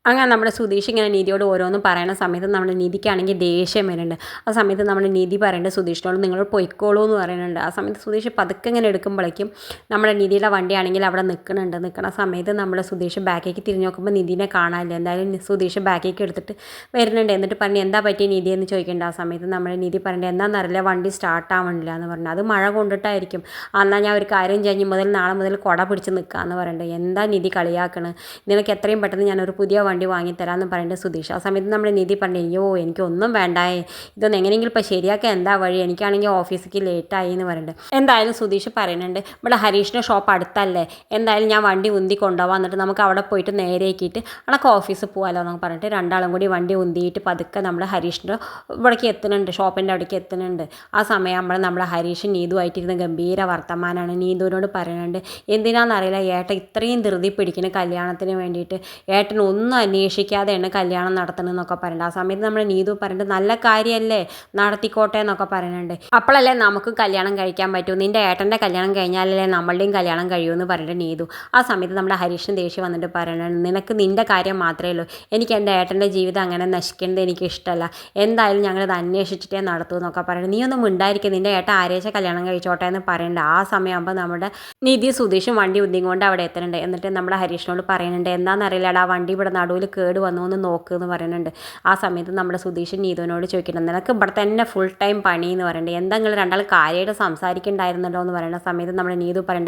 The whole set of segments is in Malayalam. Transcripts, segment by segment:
അങ്ങനെ നമ്മുടെ സുധീഷ് ഇങ്ങനെ നീതിയോട് ഓരോന്നും പറയുന്ന സമയത്ത് നമ്മുടെ നീതിക്കാണെങ്കിൽ ദേഷ്യം വരുന്നുണ്ട്. ആ സമയത്ത് നമ്മുടെ നീതി പറയുന്നുണ്ട് സുധീഷിനോട് നിങ്ങൾ പൊയ്ക്കോളൂ എന്ന് പറയുന്നുണ്ട്. ആ സമയത്ത് സുധീഷ് പതുക്കെ ഇങ്ങനെ എടുക്കുമ്പോഴേക്കും നമ്മുടെ നിധിയുടെ വണ്ടിയാണെങ്കിൽ അവിടെ നിൽക്കണ സമയത്ത് നമ്മുടെ സുധീഷ് ബാക്കിലേക്ക് തിരിഞ്ഞ് നോക്കുമ്പോൾ നിധിനെ കാണാനില്ല. എന്തായാലും സുധീഷ് ബാക്കിലേക്ക് എടുത്തിട്ട് വരുന്നുണ്ട്. എന്നിട്ട് പറഞ്ഞു എന്താ പറ്റിയ നിധി എന്ന് ചോദിക്കേണ്ട. ആ സമയത്ത് നമ്മുടെ നിധി പറഞ്ഞിട്ട് എന്താണെന്നറിയില്ല വണ്ടി സ്റ്റാർട്ട് ആവണില്ല എന്ന് പറഞ്ഞു. അത് മഴ കൊണ്ടിട്ടായിരിക്കും. എന്നാൽ ഞാൻ ഒരു കാര്യം കഴിഞ്ഞ് നാളെ മുതൽ കുട പിടിച്ച് നിൽക്കാമെന്ന് പറയുന്നുണ്ട്. എന്താ നിധി കളിയാക്കണ്, നിനക്ക് എത്രയും പെട്ടെന്ന് ഞാനൊരു പുതിയ വണ്ടി വാങ്ങിത്തരാമെന്ന് പറയുന്നത് സുധീഷ്. ആ സമയത്ത് നമ്മുടെ നിധി പറഞ്ഞു അയ്യോ എനിക്കൊന്നും വേണ്ടായേ, ഇതൊന്നും എങ്ങനെയെങ്കിലും ഇപ്പോൾ ശരിയാക്കാൻ എന്താ വഴി, എനിക്കാണെങ്കിൽ ഓഫീസിലേക്ക് ലേറ്റായി എന്ന് പറയുന്നുണ്ട്. എന്തായാലും സുധീഷ് പറയുന്നുണ്ട് ഇവിടെ ഹരീഷിൻ്റെ ഷോപ്പ് അടുത്തല്ലേ, എന്തായാലും ഞാൻ വണ്ടി ഉന്തി കൊണ്ടുപോകാം, എന്നിട്ട് നമുക്ക് അവിടെ പോയിട്ട് നേരെയാക്കിയിട്ട് അണക്ക് ഓഫീസിൽ പോകാമല്ലോ എന്നൊക്കെ പറഞ്ഞിട്ട് രണ്ടാളും കൂടി വണ്ടി ഉന്തിയിട്ട് പതുക്കെ നമ്മുടെ ഹരീഷിൻ്റെ ഇവിടേക്ക് എത്തുന്നുണ്ട്, ഷോപ്പിൻ്റെ അവിടേക്ക് എത്തുന്നുണ്ട്. ആ സമയം നമ്മുടെ ഹരീഷ് നീതുവായിട്ടിരുന്ന ഗംഭീര വർത്തമാനമാണ്. നീതുവിനോട് പറയുന്നുണ്ട് എന്തിനാണെന്നറിയില്ല ഏട്ടൻ ഇത്രയും ധൃതി പിടിക്കുന്ന കല്യാണത്തിന് വേണ്ടിയിട്ട്, ഏട്ടൻ ഒന്നും അന്വേഷിക്കാതെയാണ് കല്യാണം നടത്തണമെന്നൊക്കെ പറയുന്നുണ്ട്. ആ സമയത്ത് നമ്മുടെ നീതു പറഞ്ഞിട്ട് നല്ല കാര്യമല്ലേ നടത്തിക്കോട്ടെ എന്നൊക്കെ പറയുന്നുണ്ട്. അപ്പോഴല്ലേ നമുക്ക് കല്യാണം കഴിക്കാൻ പറ്റൂ, നിൻ്റെ ഏട്ടൻ്റെ കല്യാണം കഴിഞ്ഞാലല്ലേ നമ്മളുടെയും കല്യാണം കഴിയുമെന്ന് പറഞ്ഞിട്ട് നീതു. ആ സമയത്ത് നമ്മുടെ ഹരീഷിന് ദേഷ്യം വന്നിട്ട് പറയുന്നുണ്ട് നിനക്ക് നിൻ്റെ കാര്യം മാത്രമേ ഉള്ളൂ, എനിക്ക് എൻ്റെ ഏട്ടൻ്റെ ജീവിതം അങ്ങനെ നശിക്കേണ്ടത് എനിക്ക് ഇഷ്ടമല്ല, എന്തായാലും ഞങ്ങളിത് അന്വേഷിച്ചിട്ടേ നടത്തൂ എന്നൊക്കെ പറയുന്നത്. നീ ഒന്നും ഉണ്ടായിരിക്കും, നിൻ്റെ ഏട്ടൻ ആരേച്ച കല്യാണം കഴിച്ചോട്ടെ എന്ന് പറയണ്ട. ആ സമയമാകുമ്പോൾ നമ്മുടെ നിധി സുധീഷും വണ്ടി ഉന്തിക്കൊണ്ട് അവിടെ എത്തുന്നുണ്ട്. എന്നിട്ട് നമ്മുടെ ഹരീഷിനോട് പറയുന്നുണ്ട് എന്താണെന്നറിയില്ലടാ വണ്ടി ഇവിടെ നടുവിൽ കേട് വന്നു എന്ന് നോക്ക് എന്ന് പറയുന്നുണ്ട്. ആ സമയത്ത് നമ്മുടെ സുധീഷ് നീതുവിനോട് ചോദിക്കുന്നുണ്ട് നിനക്ക് ഇവിടെ തന്നെ ഫുൾ ടൈം പണി എന്ന് പറയുന്നുണ്ട്, എന്താ നിങ്ങൾ രണ്ടാൾ കാര്യമായിട്ട് സംസാരിക്കുന്നുണ്ടായിരുന്നല്ലോ എന്ന് പറയുന്ന സമയത്ത് നമ്മുടെ നീതു പറയുന്നുണ്ട്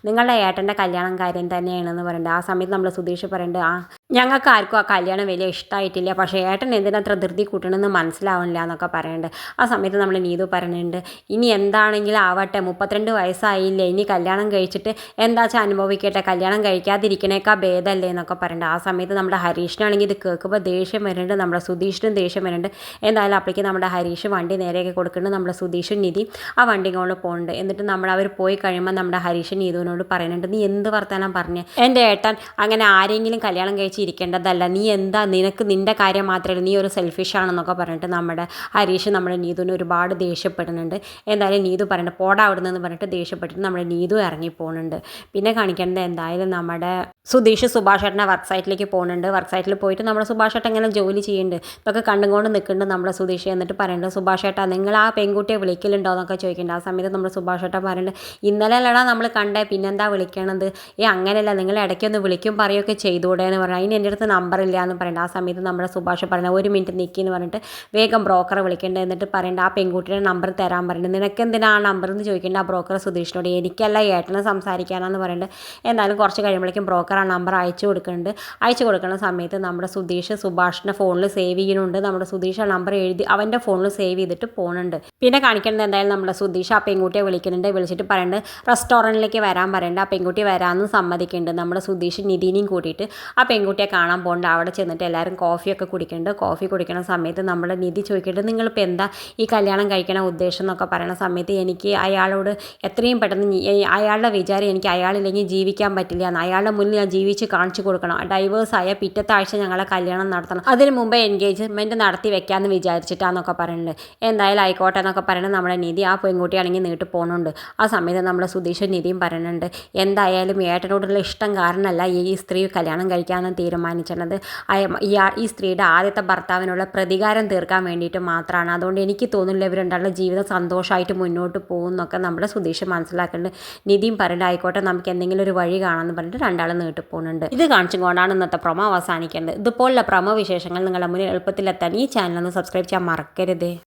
നിങ്ങളുടെ ഏട്ടൻ്റെ കല്യാണം കാര്യം തന്നെയാണെന്ന് പറയുന്നുണ്ട്. ആ സമയത്ത് നമ്മുടെ സുധീഷ് പറയുന്നുണ്ട് ഞങ്ങൾക്ക് ആർക്കും ആ കല്യാണം വലിയ ഇഷ്ടമായിട്ടില്ല, പക്ഷേ ഏട്ടൻ എന്തിനത്ര ധൃതി കൂട്ടണമെന്ന് മനസ്സിലാവണില്ല എന്നൊക്കെ പറയുന്നുണ്ട്. ആ സമയത്ത് നമ്മൾ നീതു പറയുന്നുണ്ട് ഇനി എന്താണെങ്കിലും ആവട്ടെ, 32 വയസ്സായില്ലേ, ഇനി കല്യാണം കഴിച്ചിട്ട് എന്താ വെച്ചാൽ അനുഭവിക്കട്ടെ, കല്യാണം കഴിക്കാതിരിക്കണേക്കാൾ ഭേദമല്ലേ എന്നൊക്കെ പറയുന്നുണ്ട്. ആ സമയത്ത് നമ്മുടെ ഹരീഷിനാണെങ്കിൽ ഇത് കേൾക്കുമ്പോൾ ദേഷ്യം വരുന്നുണ്ട്, നമ്മുടെ സുധീഷിനും ദേഷ്യം വരുന്നുണ്ട്. എന്തായാലും അപ്പോഴേക്കും നമ്മുടെ ഹരീഷ് വണ്ടി നേരെയൊക്കെ കൊടുക്കുന്നുണ്ട്. നമ്മുടെ സുധീഷും നിധി ആ വണ്ടി കൊണ്ട് പോകുന്നുണ്ട്. എന്നിട്ട് അവർ പോയി കഴിയുമ്പോൾ നമ്മുടെ ഹരീഷ് നീതുവിനോട് പറയുന്നുണ്ട് നീ എന്ത് വർത്താനം പറഞ്ഞ്, എൻ്റെ ഏട്ടൻ അങ്ങനെ ആരെങ്കിലും കല്യാണം കഴിച്ച് ഇരിക്കേണ്ടതല്ല, നീ എന്താ നിനക്ക് നിൻ്റെ കാര്യം മാത്രമല്ല, നീ ഒരു സെൽഫിഷാണെന്നൊക്കെ പറഞ്ഞിട്ട് നമ്മുടെ ഹരീഷ് നമ്മുടെ നീതുവിന് ഒരുപാട് ദേഷ്യപ്പെടുന്നുണ്ട്. എന്തായാലും നീതു പറയുന്നുണ്ട് പോടാ അവിടെ നിന്ന് പറഞ്ഞിട്ട് ദേഷ്യപ്പെട്ടിട്ട് നമ്മുടെ നീതു ഇറങ്ങി പോകുന്നുണ്ട്. പിന്നെ കാണിക്കേണ്ടത് എന്തായാലും നമ്മുടെ സുധീഷ് സുഭാഷ് ഏട്ടൻ്റെ വർക്ക് സൈറ്റിലേക്ക് പോകുന്നുണ്ട്. വർക്ക് സൈറ്റിൽ പോയിട്ട് നമ്മുടെ സുഭാഷ് ഏട്ടൻ ഇങ്ങനെ ജോലി ചെയ്യുന്നുണ്ട്. ഇതൊക്കെ കണ്ടുകൊണ്ട് നിൽക്കുന്നുണ്ട് നമ്മുടെ സുധീഷ്. എന്നിട്ട് പറയുന്നുണ്ട് സുഭാഷ് ഏട്ടാ നിങ്ങൾ ആ പെൺകുട്ടിയെ വിളിക്കലുണ്ടോ എന്നൊക്കെ ചോദിക്കുന്നുണ്ട്. ആ സമയത്ത് നമ്മുടെ സുഭാഷ് ഏട്ടൻ പറയുന്നുണ്ട് ഇന്നലെ അല്ലടാ നമ്മൾ കണ്ടേ, പിന്നെന്താ വിളിക്കണത്, അങ്ങനെയല്ല നിങ്ങൾ ഇടയ്ക്കൊന്ന് വിളിക്കും പറയുകയൊക്കെ ചെയ്തുകൂടെ എന്ന് പറഞ്ഞു. അതിന് എൻ്റെ അടുത്ത് നമ്പറില്ല എന്ന് പറയുന്നുണ്ട്. ആ സമയത്ത് നമ്മുടെ സുഭാഷ് പറയുന്നത് 1 മിനിറ്റ് നിൽക്കി എന്ന് പറഞ്ഞിട്ട് വേഗം ബ്രോക്കറെ വിളിക്കേണ്ടത്. എന്നിട്ട് പറയുന്നുണ്ട് ആ പെൺകുട്ടിയുടെ നമ്പർ തരാൻ പറയുന്നുണ്ട്. നിനക്ക് എന്തിനാ ആ നമ്പർ എന്ന് ചോദിക്കേണ്ട ആ ബ്രോക്കർ സുധീഷിനോട്. എനിക്കല്ല ഏട്ടനെ സംസാരിക്കാനാന്ന് പറയുന്നുണ്ട്. എന്തായാലും കുറച്ച് കഴിയുമ്പോഴേക്കും ബ്രോക്കർ ആ നമ്പർ അയച്ചു കൊടുക്കുന്നുണ്ട്. അയച്ചു കൊടുക്കുന്ന സമയത്ത് നമ്മുടെ സുധീഷ് സുഭാഷിൻ്റെ ഫോണിൽ സേവ് ചെയ്യുന്നുണ്ട്. നമ്മുടെ സുധീഷ് ആ നമ്പർ എഴുതി അവൻ്റെ ഫോണിൽ സേവ് ചെയ്തിട്ട് പോകുന്നുണ്ട്. പിന്നെ കാണിക്കേണ്ടത് എന്തായാലും നമ്മുടെ സുധീഷ് ആ പെൺകുട്ടിയെ വിളിക്കുന്നുണ്ട്. വിളിച്ചിട്ട് പറയുന്നുണ്ട് റെസ്റ്റോറൻറ്റിലേക്ക് വരാൻ പറയുന്നുണ്ട്. ആ പെൺകുട്ടി വരാമെന്ന് സമ്മതിക്കുന്നുണ്ട്. നമ്മുടെ സുധീഷ് നിധിനെയും കൂട്ടിയിട്ട് ആ പെൺകുട്ടിയെ കാണാൻ പോകുന്നുണ്ട്. അവിടെ ചെന്നിട്ട് എല്ലാവരും കോഫിയൊക്കെ കുടിക്കുന്നുണ്ട്. കോഫി കുടിക്കുന്ന സമയത്ത് നമ്മുടെ നിധി ചോദിക്കേണ്ടത് നിങ്ങളിപ്പോൾ എന്താ ഈ കല്യാണം കഴിക്കണ ഉദ്ദേശം എന്നൊക്കെ പറയുന്ന സമയത്ത് എനിക്ക് അയാളോട് എത്രയും പെട്ടെന്ന് അയാളുടെ വിചാരം എനിക്ക് അയാളില്ലെങ്കിൽ ജീവിക്കാൻ പറ്റില്ല എന്ന്, അയാളുടെ മുന്നിൽ ഞാൻ ജീവിച്ച് കാണിച്ചു കൊടുക്കണം, ഡൈവേഴ്സായ പിറ്റത്തെ ആഴ്ച ഞങ്ങളെ കല്യാണം നടത്തണം, അതിന് മുമ്പേ എൻഗേജ്മെൻറ്റ് നടത്തി വെക്കാമെന്ന് വിചാരിച്ചിട്ടാന്നൊക്കെ പറയുന്നുണ്ട്. എന്തായാലും ആയിക്കോട്ടെ എന്നൊക്കെ പറയുന്നത് നമ്മുടെ നിധി ആ പെൺകുട്ടിയാണെങ്കിൽ നീട്ട് പോകുന്നുണ്ട്. ആ സമയത്ത് നമ്മുടെ സുധീഷ് നിധിയും പറയുന്നുണ്ട് എന്തായാലും ഏട്ടനോടുള്ള ഇഷ്ടം കാരണമല്ല ഈ സ്ത്രീ കല്യാണം കഴിക്കാമെന്ന് തീരുമാനിച്ചത്, ഈ സ്ത്രീയുടെ ആദ്യത്തെ ഭർത്താവിനുള്ള പ്രതികാരം തീർക്കാൻ വേണ്ടിയിട്ട് മാത്രമാണ്, അതുകൊണ്ട് എനിക്ക് തോന്നുന്നില്ല ഇവർ രണ്ടാളുടെ ജീവിതം സന്തോഷമായിട്ട് മുന്നോട്ട് പോകും എന്നൊക്കെ നമ്മുടെ സുധീഷ് മനസ്സിലാക്കുന്നുണ്ട്. നിധിയും പറയുന്നുണ്ട് ആയിക്കോട്ടെ നമുക്ക് എന്തെങ്കിലും ഒരു വഴി കാണാമെന്ന് പറഞ്ഞിട്ട് രണ്ടാളും നീട്ടി പോകുന്നുണ്ട്. ഇത് കാണിച്ചുകൊണ്ടാണ് ഇന്നത്തെ പ്രൊമോ അവസാനിക്കേണ്ടത്. ഇതുപോലുള്ള പ്രൊമോ വിശേഷങ്ങൾ നിങ്ങളുടെ മുന്നിൽ എളുപ്പത്തിലെത്താൻ ഈ ചാനൽ ഒന്ന് സബ്സ്ക്രൈബ് ചെയ്യാൻ മറക്കരുത്.